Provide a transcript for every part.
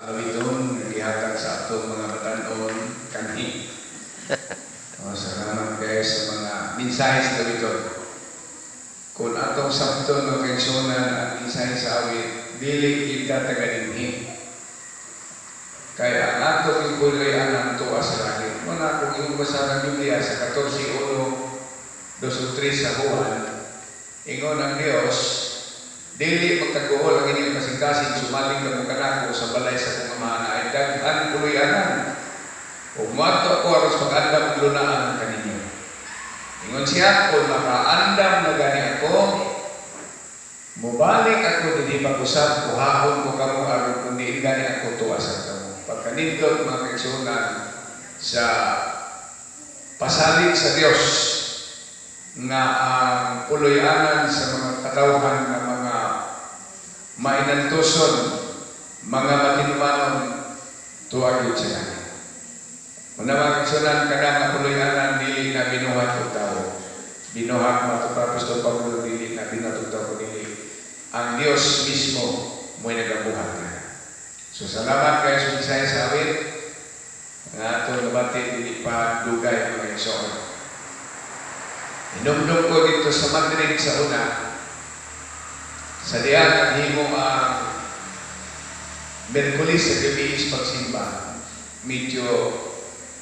Awiton, nagihatag sa atong mga batanon kanhi. Salamat guys sa mga mensahe sa awiton. Kung atong sabton o kaigsunan ang mensahe sa awit, dili kita taga-dinhi. Kaya ang atong ikuloyan ang tuwa sa langit. Muna kung yung basa ng Biblia sa 14:1, 2-3 sa Juan, ingon ang Dios, dili magtaguol ang inyong kasing-kasing sumaling ka mong kanako sa balay sa kong amahan ay daghan kuloyanan. O mato ako aros pag-andam lunaan kaninyo. Ingon siya, kung makaandam na gani ako, mubalik ako hindi pag-usap, kuhahon ko kamo aron kung di gani ako tuwasan kamo. Pagkanindot mga kaigsunan sa pasalig sa Dios nga ang kuloyanan sa mga katawhan na mga mainantuson, mga matinumanon, tuwag yun siya. Una mga kaigsunan, kadang ang kuloyanan dili na binuhat o tao. Binuhat matutapos ito Pablo, dili na binatutaw ko dili. Ang Diyos mismo mo'y nagabuhat na. So salamat kayo sa mensahe sa awit. Ang atong nabati, dili pa dugay mga igsoon. Inumdum ko dito sa Madrid sa una, sa diyan ang himo ang Merkulis sa gabi is pagsimba, medyo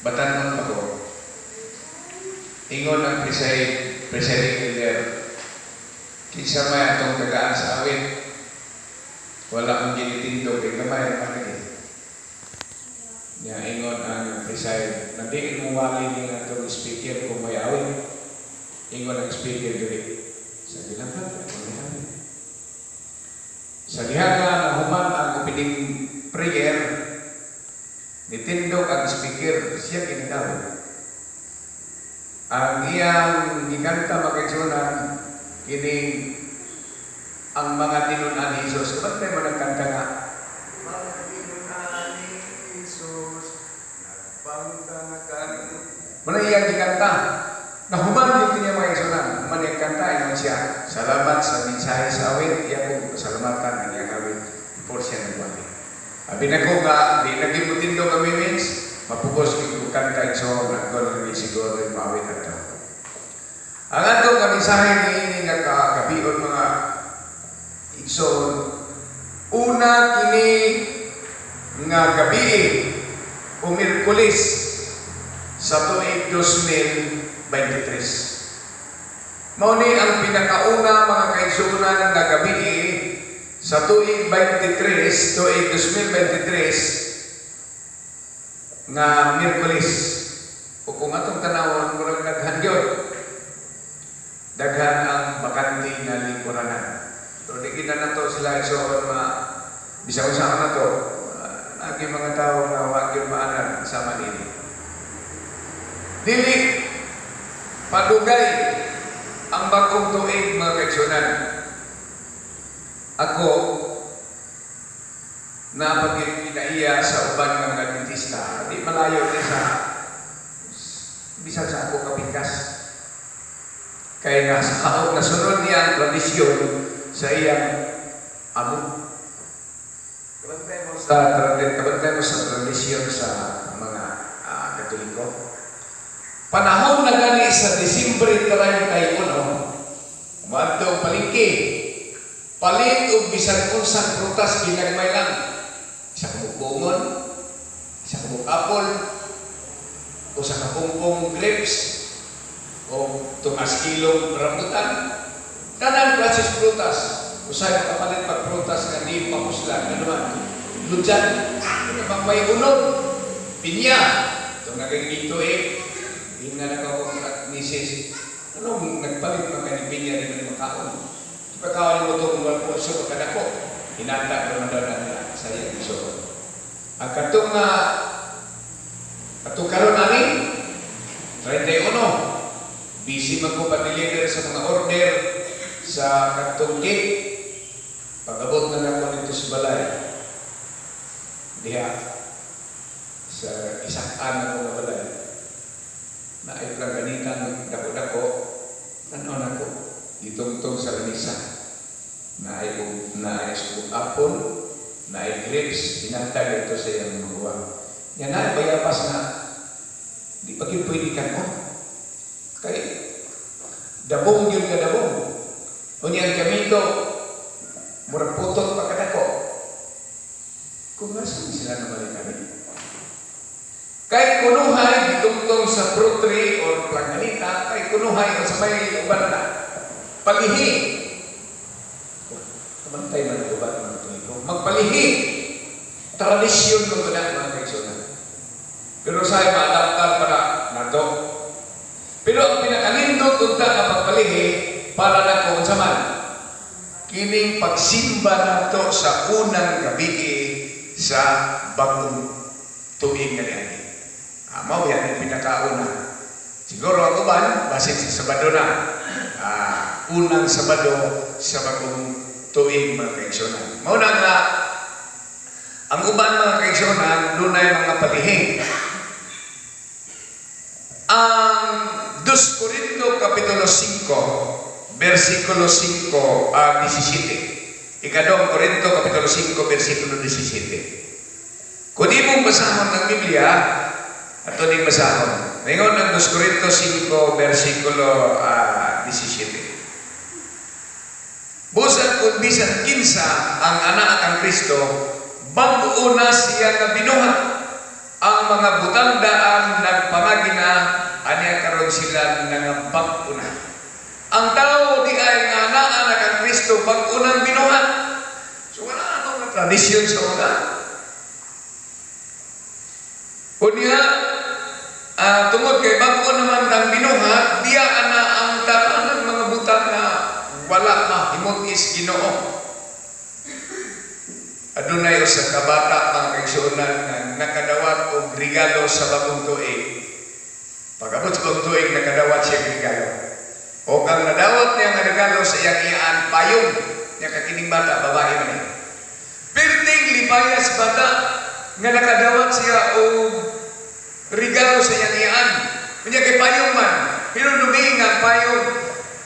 batanon pa ko. Ingon ang presiding leader, kinsa may atong tagaan sa awit, wala kong ginitindog, kamay ang panagin. Niya, ingon ang preside, nandikin mong wali niya atong speaker kung may awit. Ingon ang speaker diri. Sa dilapat, sa diha na human ang opening prayer, nitindog ang speaker, siya kinitawag. Ang iyang giganta makaigsunan, kining ang mga tinunan ni Jesus. Kapag tayo mo nagkanta nga, mga tinunan ni Jesus, nagpangtangakan. Muna iyang giganta. Nahuman dito niya mga igsunan, manigkanta, ingon siya, salamat sa mensahe sa awit, iya kong kasalamatan ang iyang awit, before siya nagwali. Abi na ko nga, di nagimutindo kami means, mapugos kong kanta igsoon, nagkol kami siguro yung maawit at ito. Ang atong kamisahe ni ini nga kagabion mga igsoon, una kini nga gabi o Miyerkules sa tuig 2023. Mao ni ang pinakauna mga kaigsunan nga gabi sa tuig 23, tuig 2023 nga Miyerkules. O kung atong tanawon, murag daghan yun. Daghan ang bakante nga lingkuranan. Pero di kita na to sila igsoon bisang usahan na to. Naging mga tao na wag yung maanan sa Manila. Dili padugay ang bagong tuig mga kaigsunan. Ako na pag-inaiya sa uban ng mga dentista, di malayo din sa bisan sa ako kapingkas. Kaya nga sa nasunod niya ang tradisyon sa iyang amo. Kabantay mo sa tradisyon sa mga Katoliko. Panahon na gani sa Disyembre 31, umadtong palengke, palit o bisan unsang prutas ginagmay lang. Isa kamong bungon, isa kamong apple, o sa kapumpong grapes, o tumas kilong rambutan. Tanan klases prutas. Usay kapalit pag prutas nga di mapuslan. Ano naman? Ludyan. Kapag may unod, pinya. Ito naging dito Yung na nakawag at misis, anong nagpalit mga kanipinya rin na makaon? Pagkawan mo ito kung walpulso pagkadako, hinanda ko na doon na sa iyang iso. Ang katong karon namin, 31, busy magpo-deliver sa mga order sa katong cake. Pag-abot na ako dito sa balay, diha, sa isang anak ko na balay, na ay plaganitan dako-dako, ano na ko, itong sa lamisa, na ay apple, na eclipse, tinatag ito sa iyang maguwang. Yan na, bayapas na, di pa pwede ka mo. Kaya, dabong yun ka dabong. Unyang kamito, murag putot pa kadako. Kung nasan sila naman kami. Kay kunuhay, ditungtong sa fruit tree or planganita, kay kunuhay, o sa may uban na, palihi. Kamantay man ito ba, mga tuliko? Magpalihi. Tradisyon ng mga kaisunan. Pero sa'yo, maadaptar para nato. Pero ang pinakalindot unta na pagpalihi, para na kung saman, kining pagsimba nato sa unang gabi sa bagong tuig na niyan. Mao yan ang pinakauna. Siguro ang uban, basit sa Sabado na. Unang Sabado sa bagong tuig, mga kaigsunan. Mao na nga, ang uban, mga kaigsunan, dunay mga palihi. Ang 2 Corinto Kapitulo 5, versikulo 5, 17. Ikadong Corinto Kapitulo 5, versikulo 17. Kung di mong basahon ng Biblia, ato din basahon. Ngayon ang 2 Corinto 5, versikulo 17. Busan kung bisan kinsa ang anak ang Kristo, bago na siya na binuhat. Ang mga butandaan nagpangagina, anya karon sila nangabag una. Ang tao di ay nga anak ang Kristo pag-unang binuhat. So wala akong tradisyon sa una. Unya, tungod kay bago naman ang binuhat, diya na ang tanan ng mga butang na wala mahimot is Ginoo. Adunay sa kabata mga kaigsunan na nakadawat og regalo sa bagong tuig. Pag-abot sa bagong tuig, nakadawat siya regalo. O kang nadawat niya nga regalo sa iyang iyaan payong niya kakining bata, babae man niya. Perting libayas bata nga nakadawat siya o regalo sa iyang iyaan. Kanya kay payong man, pero luming ang payong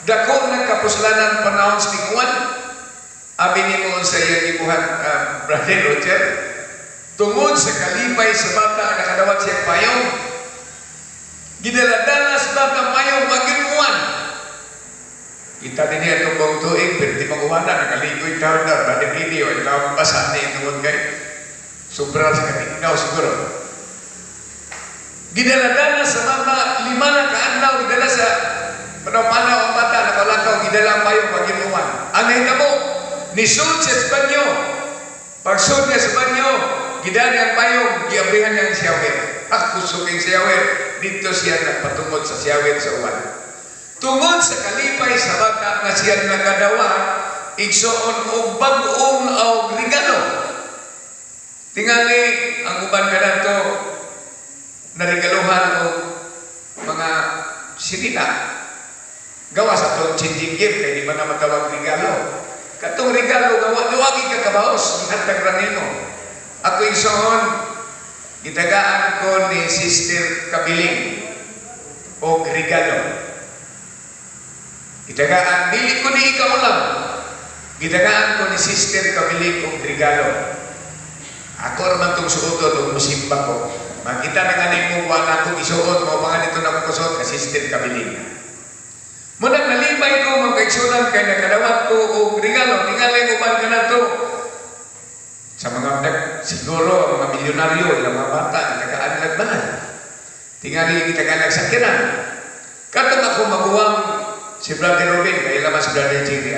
dako ng kapuslanan panahon sa tinguan. Abi ni mo sa iyang ibuhan, Brother Roger, tungod sa kalipay sa bata nakadawat siya payong, gidaladalas bata payong maginuan. Kita din niya itong buong tuig, pero di makuha na, nakaligoy taon na, Brother Video, ito ang basa na yung tungod kayo. Sobra sa katignaw siguro. Gidaladalas sa bata, 5 na kaadlaw, gidala sa panaw-panaw ang bata, nakalakaw, gidala payong maginuan. Ang nahitabo, nisud sa banyo. Pagsud niya sa banyo, gidali ang payong, giabrihan niya ang siyawer. Ako suking siyawer, dito siya nagpatungod sa siyawer sa uwan. Tungod sa kalipay sa bata na siya nagadawa, igsoon o bagong o regalo. Tingali, ang uban ka na ito, narigaluhan o mga sirina. Gawa sa itong changing gift, kaya di ba na matawag regalo. Katong regalo, gawagi ka kabaos, ihatag ranino. Ako igsoon, gitagaan ko ni Sister Kabiling o regalo. Gitagaan, dili ko ni ikaw lang. Gitagaan ko ni Sister Kabiling o regalo. Ako naman itong suotod o musimba ko. Makita na nga ni mo, wala akong isuot, mabangan ito na kukusot ka Sister Kabiling. Munang nalipay ko, mga kaigsunan, kay nakadawat ko o regalo, tingalay ko man ka na ito. Sa mga siguro, ang mga milyonaryo, ilang mga bata, nagkaanlag ba? Tingali kita ka nagsakyanan. Katong ako maguwang si Brother Robin, kaya laman si Brother Jerry.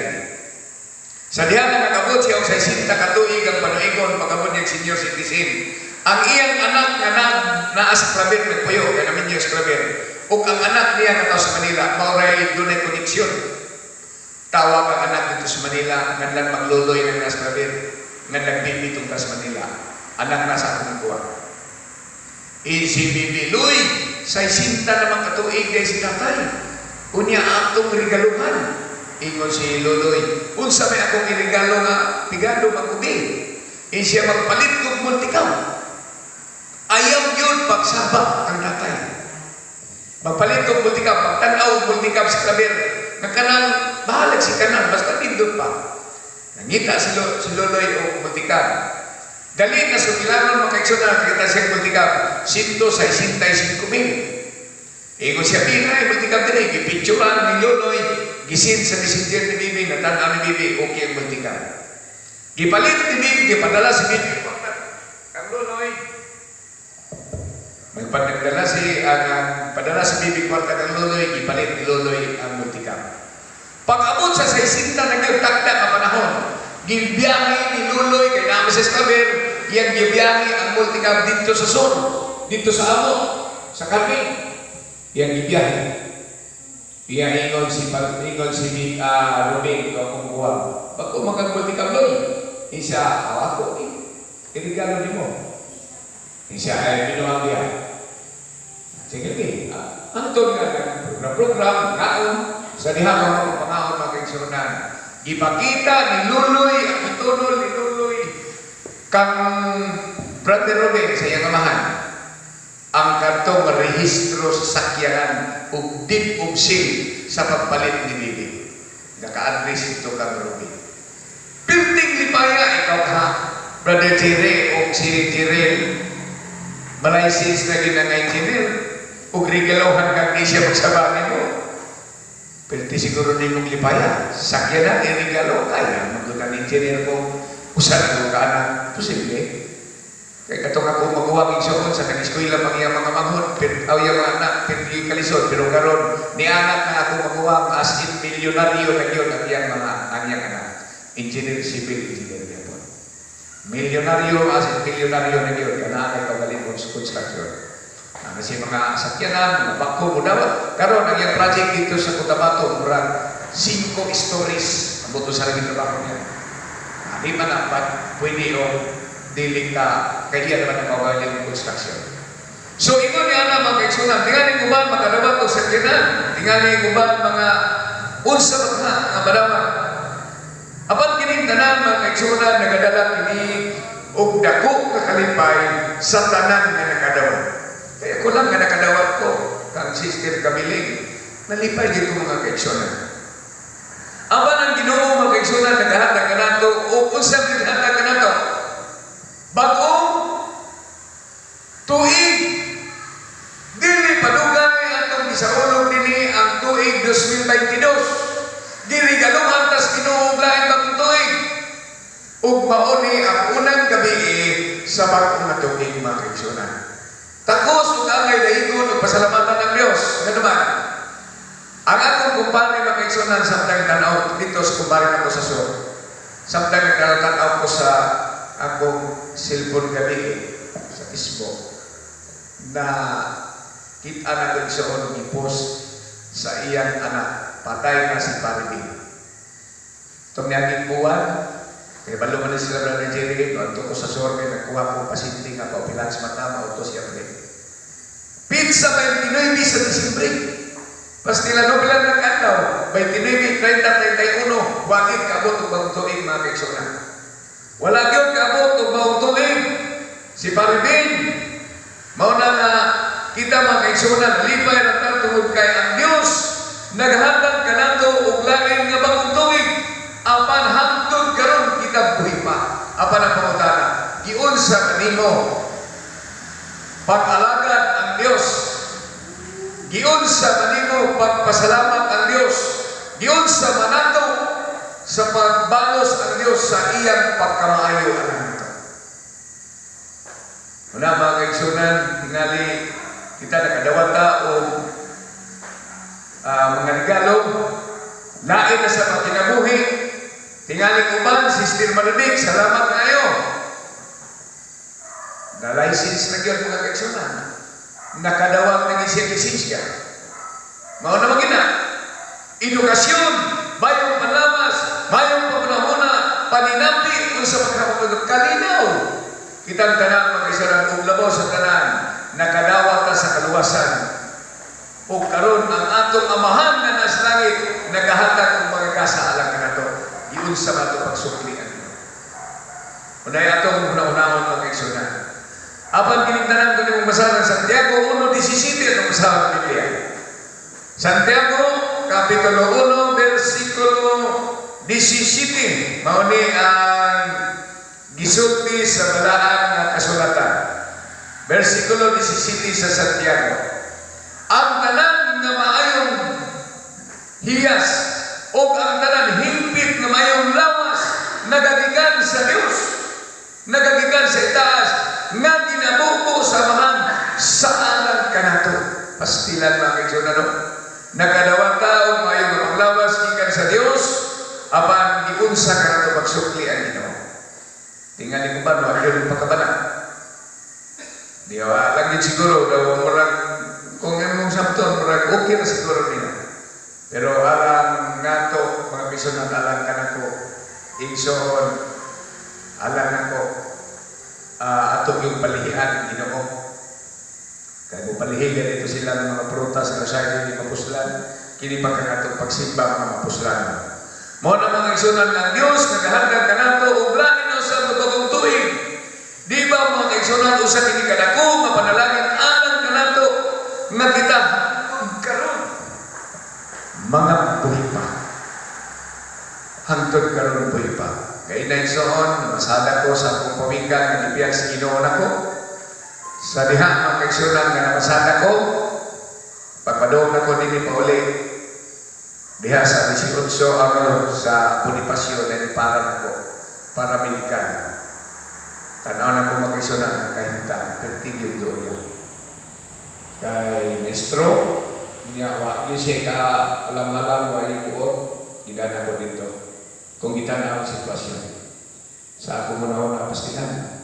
Sa dihan na nakabot siya sa 60 katuig ang panuigon, pagkabot niyang senior citizen. Ang iyang anak nga naas klaber, nagpuyo, kaya namin niya sa klaber. O ang anak niya nga sa Manila, mauray doon ay koneksyon. Tawag ang anak dito sa Manila, ngandang magluloy ng nasa klaber, ngandang bibi itong sa Manila. Anak na sa ating buwan. Si Bibi Luy, sa 60 naman katuig dahil si tatay. Unya atong regaluhan. Ingon si Luloy, unsa may akong irigalo nga pigado magubi. Siya magpalit kong multikaw. Ayaw yun pagsabak ang tatay. Magpalit kong multikaw, pagtanaw multikaw sa klaber. Nagkanang bahalag si kanan, basta nindot pa. Nangita si Luloy o multikaw. Dali na sumilaron makaigsunan kita siya multikam 165,000. Ingon siya pina multikam din gipicturan ni Loloy gisin sa messenger ni Bibi natanaw ni Bibi okay ang multikam. Gipalit ni Bibi gipadala si Bibi kang Loloy. Magpadala padala si Bibi kwarta kang Loloy gipalit ni Loloy ang multikam. Pag-abot sa 60 nagtagda ka panahon, gibiyahe ni Loloy kay naman sa Escaber, yang gibiyahe ang multicam dito sa Sur, dito sa Amo, sa kami. Yang gibiyahe. Iya ingon si Robin ko kumuha. Pag kumagang multicam Loy, isa ako irigalo ni mo. Isa ay binuang biyahe. Sige, antong nga program naon sa dihang mga panahon magkaigsunan. Ipakita ni Luloy, ang itunol ni Luloy, kang Brother Robin sa iyang amahan, ang kartong rehistro sa sakyanan ug dip ug seal sa pagpalit ni Bibi. Naka-address ito kang Robin. Pilting lipaya, ikaw ha, Brother Jere o si Jerel, malaysis na ginangay Jerel, ug regalohan kang di siya magsabahin mo. Pero siguro din mong lipaya, sakyan na, irigalo, kaya maglutan ng engineer ko, usan ko ka na, posible. Kaya katong ako maguwaging siya sa kaniskoy lang mga manghon, aw yung mga anak, pero kalisod, pero karon ni anak na ako maguwag, as in milyonaryo na yun, ang iyang mga anyang anak. Engineer, civil engineer yan po. Milyonaryo, as in milyonaryo na yun, kanaan ay pagaling construction. Kasi mga sakyanan, mga bako mo daw. Karon ang yung project dito sa Cotabato, murang 5 stories ang buto sa lagi trabaho niya. Di man dapat pwede o diling ka, kaya naman ang kawaling construction. So, ito niya na mga kaigsunan. Tingali kuban mga dapat o sakyanan. Tingali kuban mga unsa mga badawan. Apan kining tanan mga kaigsunan, nagadala kini og dako kakalipay sa tanan nga nakadawa. Kaya ko lang nga nakadawat ko, kang Sister Kamiling, nalipay dito mga kaigsunan. Apan ang Ginoo mga kaigsunan, naghahatag ka nato, o kung saan naghahatag ka nato, bagong tuig, dili padugay atong gisaulog nini ang tuig 2022. Girigaluhan tas Ginoo lain bagong tuig. Ug mauni ang unang gabi sa bagong nga tuig mga kaigsunan. Takos ug angay dahigon ug pasalamatan ng Dios. Nga naman, ang akong kumpare mga kaigsunan samtang tanaw dito sa kumpare nako sa Sur. Samtang nagtanaw ko sa akong cellphone gabi sa Facebook na kita na ko sa unong i-post sa iyang anak, patay na si Paribin. Itong niyaging buwan, kaya balo man sila na Jerry, ito ko sa Sur, kaya nagkuha ko pasinting ako, pilans mata, mautos siya pre. Pizza 29 sa Disyembre. Pas nila no bilang nagkataw, 29, 30, 31, bakit kabot o bagong tuig mga kaigsunan? Wala gyud kabot o bagong tuig. Si Paribin, mauna nga kita mga kaigsunan, lipay na tungod kay ang Dios, naghatag ka nato og lain nga bagong tuig. Apan hangtod karon kita buhi pa. Apan ang pangutana, giunsa kanimo pag-alagad ang Dios. Giunsa kanimo pagpasalamat ang Dios. Giunsa manato sa pagbalos ang Dios sa iyang pagkamaayo anak. Una mga kaigsunan, tingali kita nakadawata o mga regalo lain na sa pagkinabuhi. Tingali kuman, Sister Maludik, salamat kayo. Na-license na yun mga kaigsunan. Nakadawag ng isang lisensya. Mao na magina. Edukasyon, bayong panlamas, bayong pamunahuna, paninampi, kung sa pagkakapunod kalinaw. Kitang tanan mga kaigsunan, kung labaw sa tanan, nakadawag ka sa kaluwasan. O karon ang atong amahan na nasa langit, nagahatag ang mga kasa alang ka na to. Iyon sa mato pagsuklian. Unay atong una-unahon mga kaigsunan. Apan kinintanan ko niyong masalang Santiago 1:17 ang masawang Biblia. Santiago, Kapitulo 1, versikulo 17. Mauni ang gisulti sa balaan nga kasulatan. Versikulo 17 sa Santiago. Ang tanan nga maayong hiyas o ang tanan himpit nga maayong lawas nagagikan sa Dios, nagagikan sa itaas, nga ginabuko sa mga saanan kanato. Pastilan mga kaigsoon, nakadawang taon maayong mga lawas gikan sa Dios, apan giunsa kanato pagsukli ang Ginoo. Tingali ko ba no ayon pagkabana. Di ba lagi siguro daw murag kung imong sabton murag okay na siguro nila. Pero alang nato mga kaigsoon alang kanako igsoon alang nako atong yung palihian Ginoo. Kaya kung palihigan ito sila ng mga prutas na sa hindi mapuslan, kini pa kanatong pagsimba mga mapuslan. Mo na mga igsunan ng Diyos, nagahagad ka nato, uglanin o sa bagong tuig. Di ba mga igsunan, usa kini kadako, mapanalangin alang ka nato, nga kita karon mga buhay pa. Hangtod karon buhay pa. Kaya na igsoon, masada ko sa akong paminggan, nagibiyag sa Ginoo nako. Sa diha mga kaigsunan nga napasada ko, pagpadoong na ko din pauli diha sa 18 araw sa Bonifacio na iparan ako para milikan. Tanaw na ko mga kaigsunan nga kahintan, pertigyo doon. Kay Mestro, niya siya ka alam-alam wa yung buot, gidana ko dito. Kung kita na ang sitwasyon. Sa ako muna na pastilan.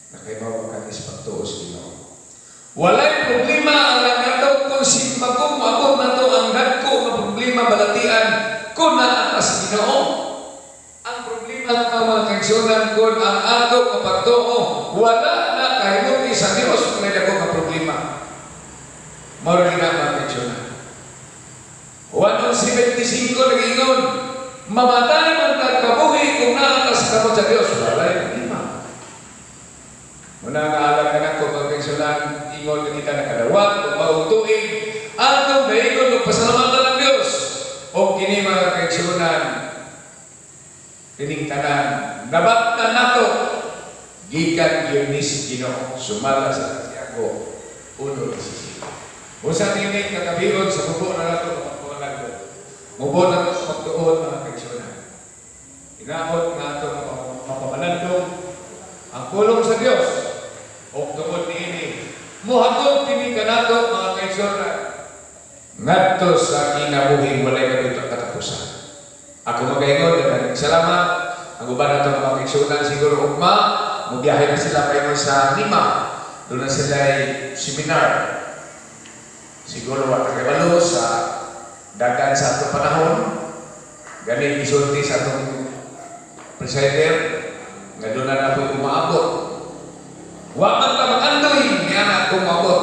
Nakaibawa ka is pagtuos Ginoo. Walay problema ang nagkataw kung simba ko, mabot na to ang nagko na problema balatian kung naatas Ginoo. Ang problema ng mga kaigsunan kung ang ato kapagtuo, wala na kahimuti sa Dios kung may dako ka problema. Mara na mga kaigsunan. 1:75 nag-ingon, mamatay man kabuhi kung naatas ka mo sa Dios. Walay problema. Muna naalam ka na kung magkaigsunan, ingon na kita nakadawat, kung mautuin, atong dahigon magpasalamatan ng Diyos. O kini mga kaigsunan, kining tanan, nabat na nato, gikan yun ni si Ginoo, sumala sa Santiago, 1:17. Usa tinig kagabion sa mubo na nato, kapagpunan ko. Mubo na nato sa pagtuon mga kaigsunan. Inaot na nato mapapalandong ang kulong sa Diyos. O tungod niini, muhatod kini kanato mga kaigsunan. Ngadto sa kinabuhi walay kabito katapusan. Ako magaingon daghang salamat. Ang uban nato mga kaigsunan siguro ugma, mubiyahe na sila paingon sa Lima. Doon na sila seminar. Siguro wa kabalo sa dagan sa atong panahon. Gani gisulti sa atong presider nga doon na po umaabot. Wa man ta makandoy ni anak kung mabot.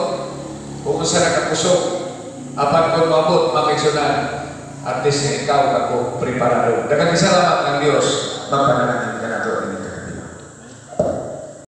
Kung sa nakakusog, apan kung mabot makaigsunan, at least ikaw ako preparado. Daghang salamat ng Dios, magpanalangin.